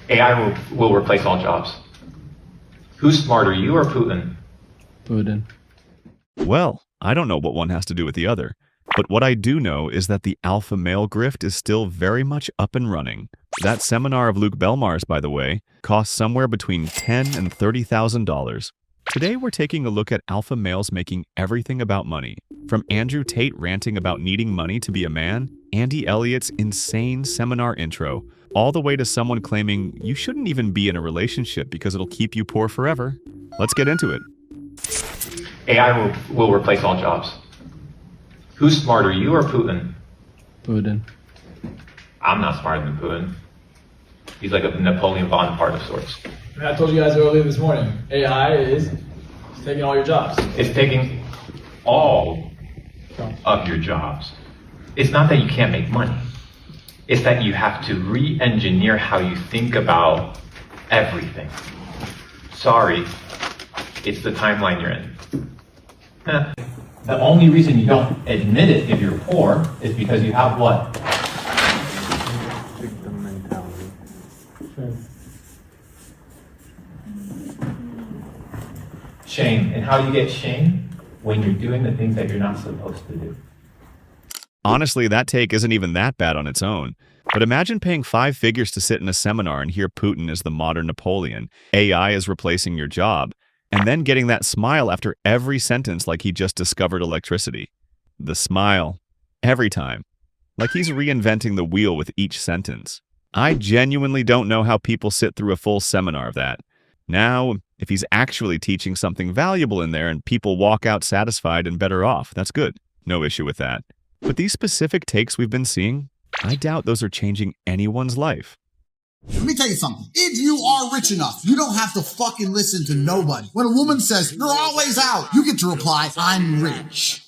AI will replace all jobs. Who's smarter, you or Putin? Putin. Well, I don't know what one has to do with the other. But what I do know is that the alpha male grift is still very much up and running. That seminar of Luke Belmar's, by the way, costs somewhere between $10,000 and $30,000. Today we're taking a look at alpha males making everything about money. From Andrew Tate ranting about needing money to be a man, Andy Elliott's insane seminar intro, all the way to someone claiming you shouldn't even be in a relationship because it'll keep you poor forever. Let's get into it. AI will replace all jobs. Who's smarter, you or Putin? Putin. I'm not smarter than Putin. He's like a Napoleon Bonaparte of sorts. I told you guys earlier this morning, AI is taking all your jobs. It's taking all of your jobs. It's not that you can't make money. It's that you have to re-engineer how you think about everything. Sorry, it's the timeline you're in. The only reason you don't admit it if you're poor is because you have what? Victim mentality. Shame. And how do you get shame? When you're doing the things that you're not supposed to do. Honestly, that take isn't even that bad on its own. But imagine paying 5 figures to sit in a seminar and hear Putin is the modern Napoleon, AI is replacing your job, and then getting that smile after every sentence like he just discovered electricity. The smile. Every time. Like he's reinventing the wheel with each sentence. I genuinely don't know how people sit through a full seminar of that. Now, if he's actually teaching something valuable in there and people walk out satisfied and better off, that's good. No issue with that. But these specific takes we've been seeing, I doubt those are changing anyone's life. Let me tell you something. If you are rich enough, you don't have to fucking listen to nobody. When a woman says, you're always out, you get to reply, I'm rich.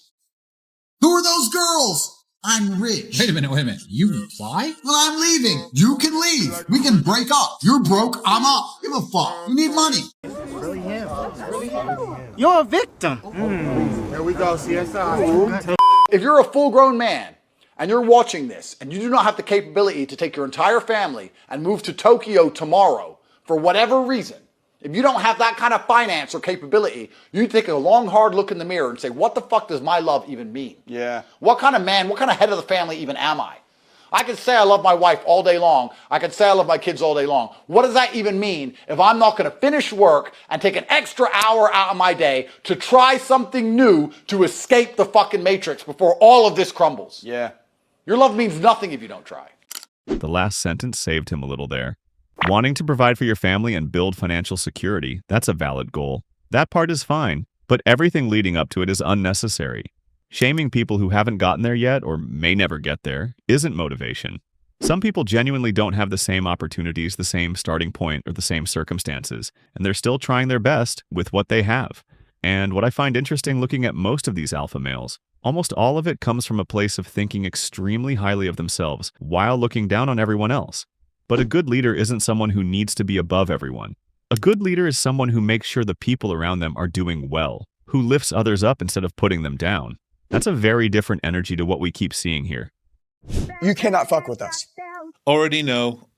Who are those girls? I'm rich. Wait a minute. You reply? Well, I'm leaving. You can leave. We can break up. You're broke. I'm up. Give a fuck. You need money. You're a victim. Here we go, CSI. If you're a full-grown man and you're watching this and you do not have the capability to take your entire family and move to Tokyo tomorrow for whatever reason, if you don't have that kind of finance or capability, you take a long, hard look in the mirror and say, what the fuck does my love even mean? Yeah. What kind of man, what kind of head of the family even am I? I can say I love my wife all day long. I can say I love my kids all day long. What does that even mean if I'm not going to finish work and take an extra hour out of my day to try something new to escape the fucking matrix before all of this crumbles? Yeah. Your love means nothing if you don't try. The last sentence saved him a little there. Wanting to provide for your family and build financial security, that's a valid goal. That part is fine, but everything leading up to it is unnecessary. Shaming people who haven't gotten there yet or may never get there isn't motivation. Some people genuinely don't have the same opportunities, the same starting point, or the same circumstances, and they're still trying their best with what they have. And what I find interesting looking at most of these alpha males, almost all of it comes from a place of thinking extremely highly of themselves while looking down on everyone else. But a good leader isn't someone who needs to be above everyone. A good leader is someone who makes sure the people around them are doing well, who lifts others up instead of putting them down. That's a very different energy to what we keep seeing here. You cannot fuck with us. Already know.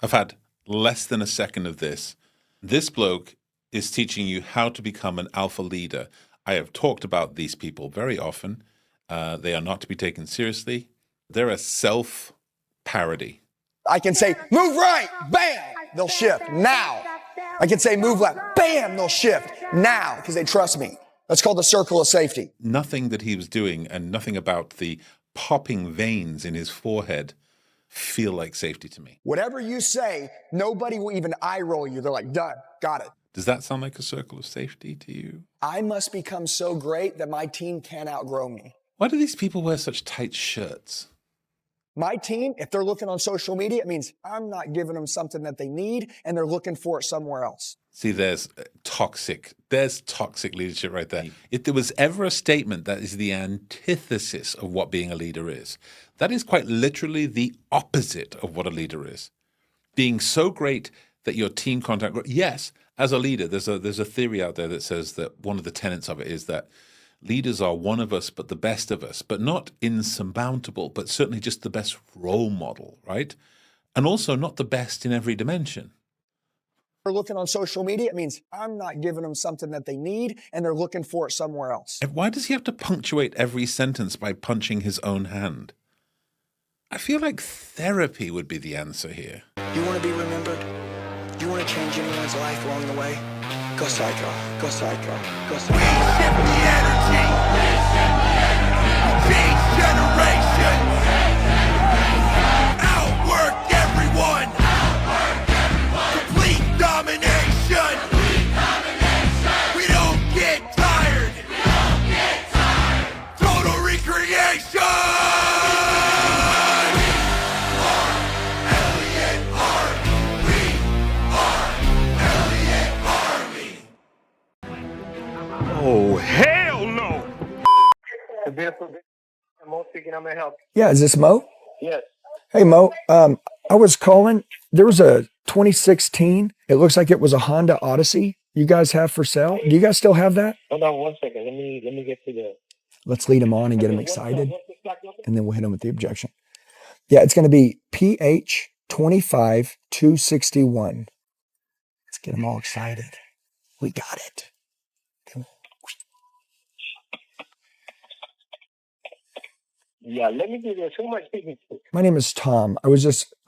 I've had less than a second of this. This bloke is teaching you how to become an alpha leader. I have talked about these people very often. They are not to be taken seriously. They're a self-parody. I can say, move right, bam, they'll shift now. I can say, move left, bam, they'll shift now because they trust me. That's called the circle of safety. Nothing that he was doing and nothing about the popping veins in his forehead feel like safety to me. Whatever you say, nobody will even eye roll you. They're like, done, got it. Does that sound like a circle of safety to you? I must become so great that my team can't outgrow me. Why do these people wear such tight shirts? My team, if they're looking on social media, it means I'm not giving them something that they need and they're looking for it somewhere else. See, there's toxic leadership right there. If there was ever a statement that is the antithesis of what being a leader is, that is quite literally the opposite of what a leader is. Being so great that your team contact, yes, as a leader, there's a theory out there that says that one of the tenets of it is that leaders are one of us, but the best of us, but not insurmountable, but certainly just the best role model, right? and also not the best in every dimension. They're looking on social media, it means I'm not giving them something that they need, and they're looking for it somewhere else. And why does he have to punctuate every sentence by punching his own hand? I feel like therapy would be the answer here. You want to be remembered? You want to change anyone's life along the way? Go psycho, go psycho, go psycho. We shift the energy. Change generations. Outwork everyone. Complete domination. We don't get tired. Total recreation. Oh, hell no! Yeah, is this Mo? Yes. Hey, Mo. I was calling. There was a 2016. It looks like it was a Honda Odyssey you guys have for sale. Do you guys still have that? Hold on 1 second. Let me get to the. Let's lead them on and get them excited, and then we'll hit them with the objection. Yeah, it's going to be PH 25261. Let's get them all excited. We got it. Yeah, let me do this. Who am I speaking to? My name is Tom. I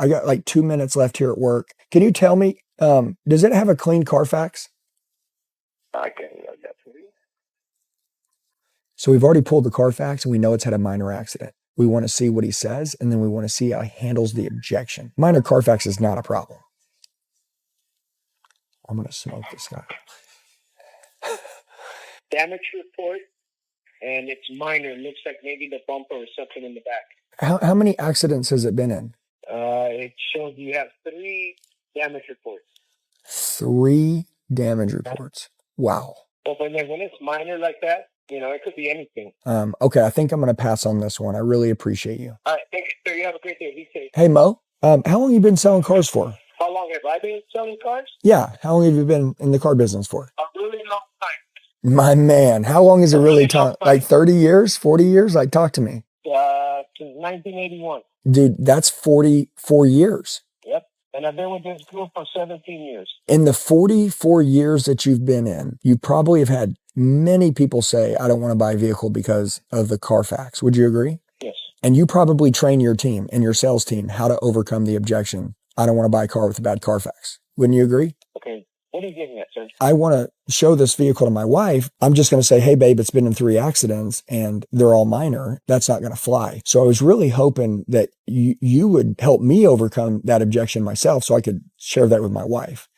got like 2 minutes left here at work. Can you tell me, does it have a clean Carfax? I can definitely. So we've already pulled the Carfax and we know it's had a minor accident. We want to see what he says, and then we want to see how he handles the objection. Minor Carfax is not a problem. I'm going to smoke this guy. Damage report, and it's minor. It looks like maybe the bumper or something in the back. How many accidents has it been in? It shows you have 3 damage reports. 3 damage reports. Wow. But when it's minor like that, it could be anything. Okay, I think I'm going to pass on this one. I really appreciate you. All right, thank you, sir. You have a great day. Be safe. Hey, Mo, how long have you been selling cars for? How long have I been selling cars? Yeah, how long have you been in the car business for? A really long time. My man, how long is it really time? Like 30 years, 40 years? Like, talk to me. Since 1981. Dude, that's 44 years. Yep. And I've been with this group for 17 years. In the 44 years that you've been in, you probably have had many people say, I don't want to buy a vehicle because of the Carfax. Would you agree? Yes. And you probably train your team and your sales team how to overcome the objection. I don't want to buy a car with a bad Carfax. Wouldn't you agree? Okay. What are you getting at, sir? I want to show this vehicle to my wife. I'm just going to say, hey, babe, it's been in 3 accidents and they're all minor. That's not going to fly. So I was really hoping that you would help me overcome that objection myself so I could share that with my wife.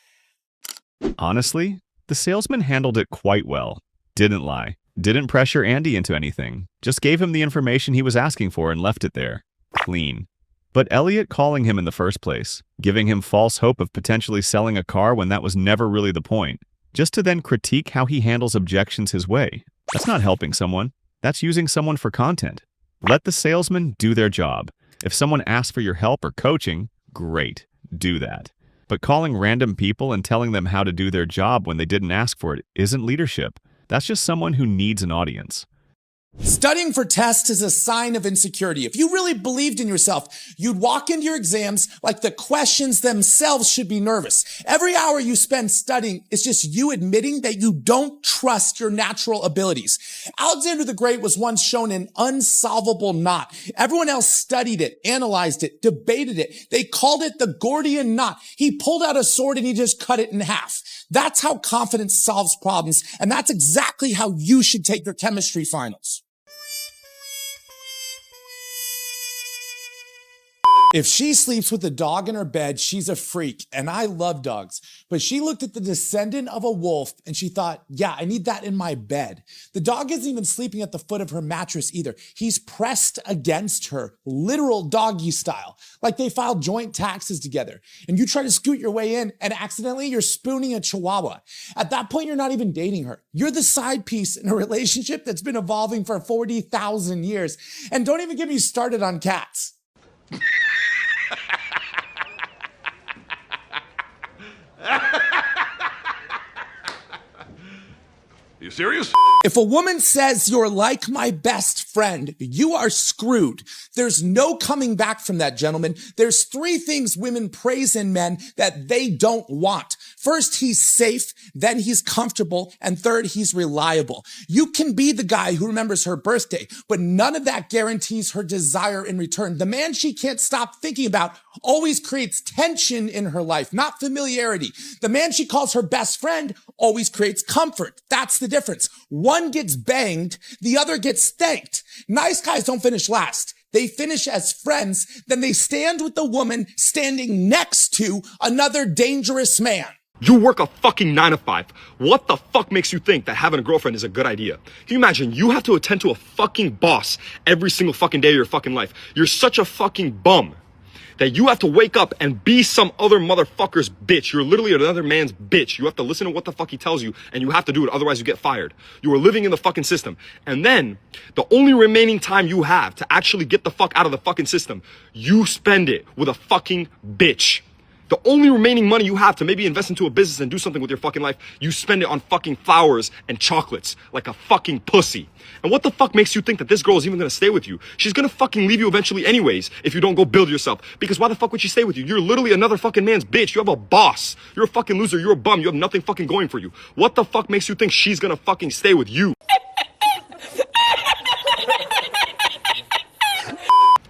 Honestly, the salesman handled it quite well. Didn't lie. Didn't pressure Andy into anything. Just gave him the information he was asking for and left it there. Clean. But Elliott calling him in the first place, giving him false hope of potentially selling a car when that was never really the point, just to then critique how he handles objections his way. That's not helping someone. That's using someone for content. Let the salesman do their job. If someone asks for your help or coaching, great, do that. But calling random people and telling them how to do their job when they didn't ask for it isn't leadership. That's just someone who needs an audience. Studying for tests is a sign of insecurity. If you really believed in yourself, you'd walk into your exams like the questions themselves should be nervous. Every hour you spend studying is just you admitting that you don't trust your natural abilities. Alexander the Great was once shown an unsolvable knot. Everyone else studied it, analyzed it, debated it. They called it the Gordian knot. He pulled out a sword and he just cut it in half. That's how confidence solves problems, and that's exactly how you should take your chemistry finals. If she sleeps with a dog in her bed, she's a freak, and I love dogs. But she looked at the descendant of a wolf, and she thought, yeah, I need that in my bed. The dog isn't even sleeping at the foot of her mattress either. He's pressed against her, literal doggy style, like they filed joint taxes together. And you try to scoot your way in, and accidentally you're spooning a chihuahua. At that point, you're not even dating her. You're the side piece in a relationship that's been evolving for 40,000 years. And don't even get me started on cats. You serious? If a woman says you're like my best friend, you are screwed. There's no coming back from that, gentlemen. There's 3 things women praise in men that they don't want. First, he's safe. Then he's comfortable. And third, he's reliable. You can be the guy who remembers her birthday, but none of that guarantees her desire in return. The man she can't stop thinking about always creates tension in her life, not familiarity. The man she calls her best friend always creates comfort. That's the difference. One gets banged, the other gets thanked. Nice guys don't finish last. They finish as friends, then they stand with the woman standing next to another dangerous man. You work a fucking 9 to 5. What the fuck makes you think that having a girlfriend is a good idea? Can you imagine you have to attend to a fucking boss every single fucking day of your fucking life? You're such a fucking bum that you have to wake up and be some other motherfucker's bitch. You're literally another man's bitch. You have to listen to what the fuck he tells you, and you have to do it, otherwise you get fired. You are living in the fucking system. And then, the only remaining time you have to actually get the fuck out of the fucking system, you spend it with a fucking bitch. The only remaining money you have to maybe invest into a business and do something with your fucking life, you spend it on fucking flowers and chocolates like a fucking pussy. And what the fuck makes you think that this girl is even gonna stay with you? She's gonna fucking leave you eventually anyways if you don't go build yourself. Because why the fuck would she stay with you? You're literally another fucking man's bitch. You have a boss. You're a fucking loser. You're a bum. You have nothing fucking going for you. What the fuck makes you think she's gonna fucking stay with you?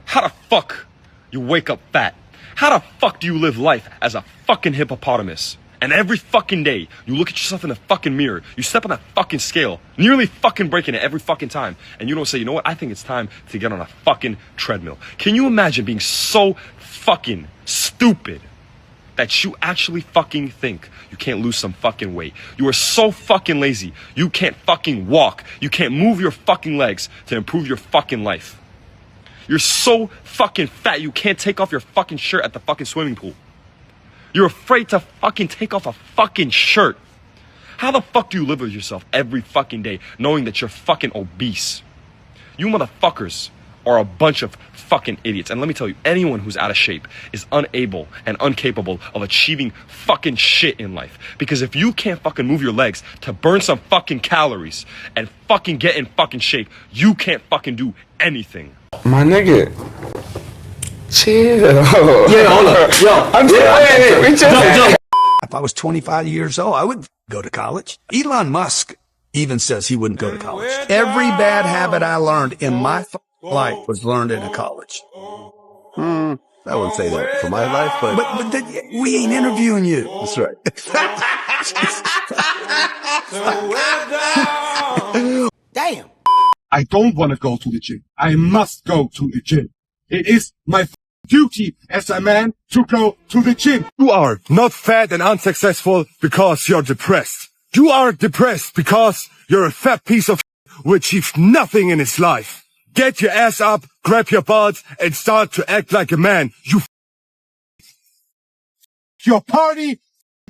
How the fuck you wake up fat? How the fuck do you live life as a fucking hippopotamus? And every fucking day, you look at yourself in the fucking mirror, you step on that fucking scale, nearly fucking breaking it every fucking time, and you don't say, you know what, I think it's time to get on a fucking treadmill. Can you imagine being so fucking stupid that you actually fucking think you can't lose some fucking weight? You are so fucking lazy, you can't fucking walk, you can't move your fucking legs to improve your fucking life. You're so fucking fat you can't take off your fucking shirt at the fucking swimming pool. You're afraid to fucking take off a fucking shirt. How the fuck do you live with yourself every fucking day knowing that you're fucking obese? You motherfuckers are a bunch of fucking idiots. And let me tell you, anyone who's out of shape is unable and incapable of achieving fucking shit in life. Because if you can't fucking move your legs to burn some fucking calories and fucking get in fucking shape, you can't fucking do anything. My nigga, chill. Yeah, hold up. Yo, wait, if I was 25 years old, I would go to college. Elon Musk even says he wouldn't go to college. Every bad habit I learned in my life was learned in a college. I wouldn't say that for my life, but we ain't interviewing you. That's right. Damn. I don't want to go to the gym. I must go to the gym. It is my duty as a man to go to the gym. You are not fat and unsuccessful because you're depressed. You are depressed because you're a fat piece of who achieved nothing in his life. Get your ass up, grab your balls, and start to act like a man. Your party,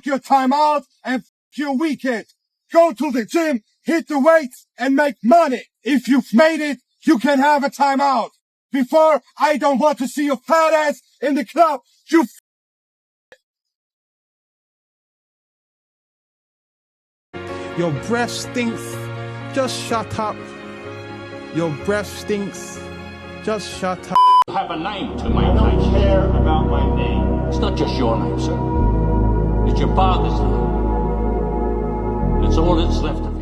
your time out, and your weekend. Go to the gym, hit the weights, and make money. If you've made it, you can have a time out. Before, I don't want to see your fat ass in the club. Your breath stinks. Just shut up. Your breath stinks. Just shut up. You have a name to make. I don't care about my name. It's not just your name, sir. It's your father's name. It's all that's left of you.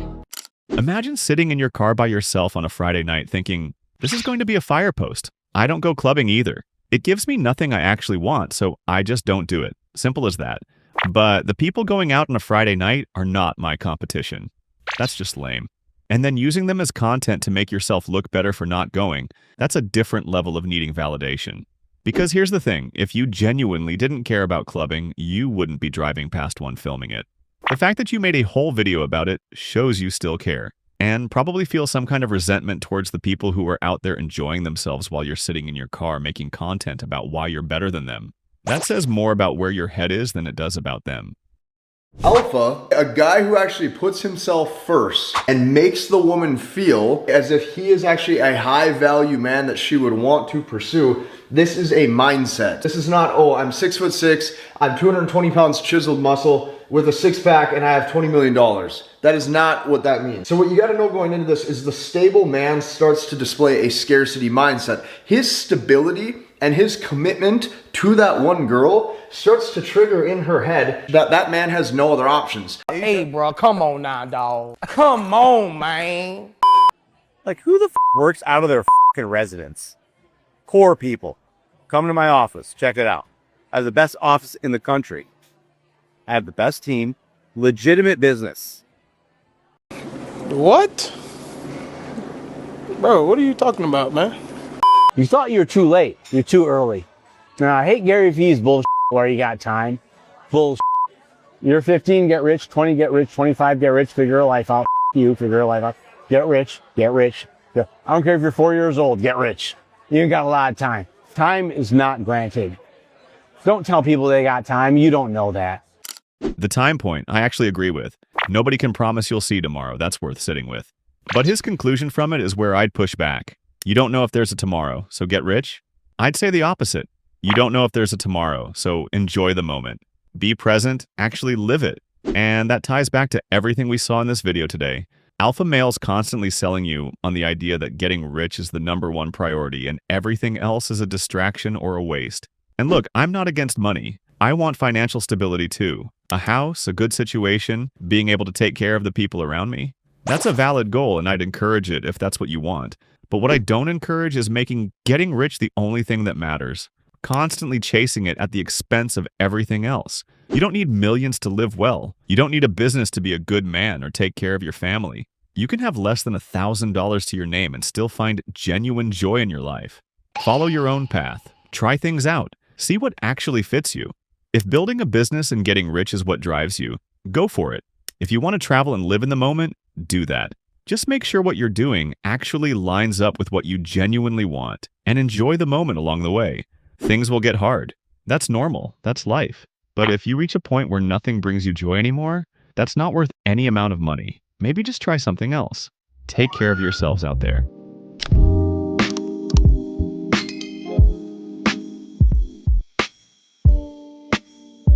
Imagine sitting in your car by yourself on a Friday night thinking, this is going to be a fire post. I don't go clubbing either. It gives me nothing I actually want, so I just don't do it. Simple as that. But the people going out on a Friday night are not my competition. That's just lame. And then using them as content to make yourself look better for not going, that's a different level of needing validation. Because here's the thing, if you genuinely didn't care about clubbing, you wouldn't be driving past one filming it. The fact that you made a whole video about it shows you still care, and probably feel some kind of resentment towards the people who are out there enjoying themselves while you're sitting in your car making content about why you're better than them. That says more about where your head is than it does about them. Alpha, a guy who actually puts himself first and makes the woman feel as if he is actually a high value man that she would want to pursue. This is a mindset. This is not, oh, I'm 6'6", I'm 220 pounds chiseled muscle with a six pack and I have $20 million. That is not what that means. So what you gotta know going into this is the stable man starts to display a scarcity mindset. His stability and his commitment to that one girl starts to trigger in her head that that man has no other options. Hey, bro, come on now, dog. Come on, man. Like, who the works out of their residence? Core people. Come to my office. Check it out. I have the best office in the country. I have the best team. Legitimate business. What? Bro, what are you talking about, man? You thought you were too late. You're too early. Now, I hate Gary Vee's bullshit where you got time. Bullshit. You're 15, get rich. 20, get rich. 25, get rich. Figure your life out. You figure your life out. Get rich. Get rich. I don't care if you're 4 years old. Get rich. You ain't got a lot of time. Time is not granted. Don't tell people they got time. You don't know that. The time point, I actually agree with. Nobody can promise you'll see tomorrow. That's worth sitting with. But his conclusion from it is where I'd push back. You don't know if there's a tomorrow, so get rich? I'd say the opposite. You don't know if there's a tomorrow, so enjoy the moment. Be present, actually live it. And that ties back to everything we saw in this video today. Alpha males constantly selling you on the idea that getting rich is the #1 priority and everything else is a distraction or a waste. And look, I'm not against money. I want financial stability too. A house, a good situation, being able to take care of the people around me. That's a valid goal and I'd encourage it if that's what you want. But what I don't encourage is making getting rich the only thing that matters. Constantly chasing it at the expense of everything else. You don't need millions to live well. You don't need a business to be a good man or take care of your family. You can have less than $1,000 to your name and still find genuine joy in your life. Follow your own path. Try things out. See what actually fits you. If building a business and getting rich is what drives you, go for it. If you want to travel and live in the moment, do that. Just make sure what you're doing actually lines up with what you genuinely want and enjoy the moment along the way. Things will get hard. That's normal. That's life. But if you reach a point where nothing brings you joy anymore, that's not worth any amount of money. Maybe just try something else. Take care of yourselves out there.